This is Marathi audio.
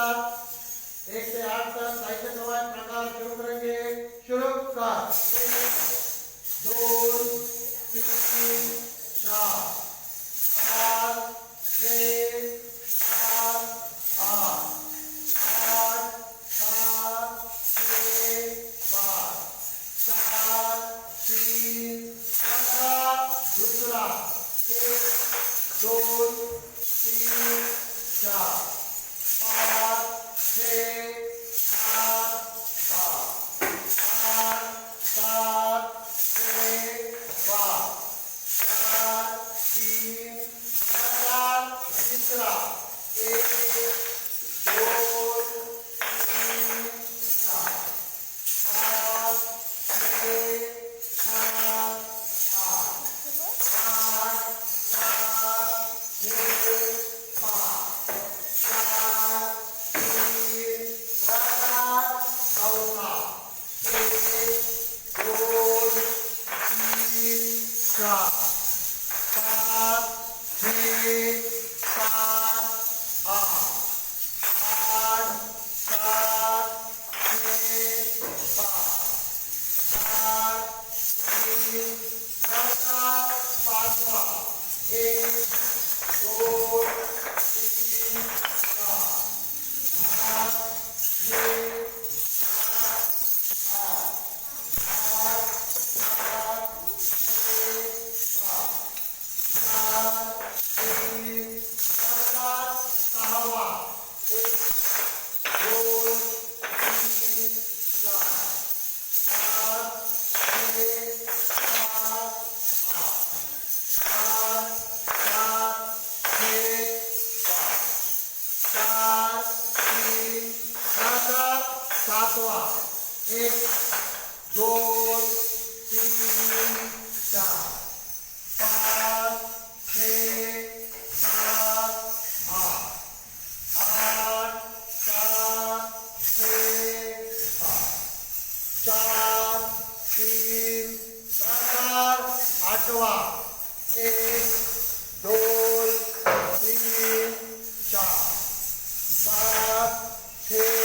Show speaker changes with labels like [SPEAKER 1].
[SPEAKER 1] सात 1 से 8 तक साहित्य कवायद प्रकार शुरू करेंगे। शुरू कर। 1 2 3 4 5 6 7 8 8 7 6 5 4 3 दूसरा 1 2 3 4 5 6 7 8 8 7 6 5 4 3 तीसरा 1 2 3 4 5 6 7 सातवां 1 2 3 4 5 6 7 8 8 7 6 5 4 3 प्रकार आठवां 1 2 3 4 5 6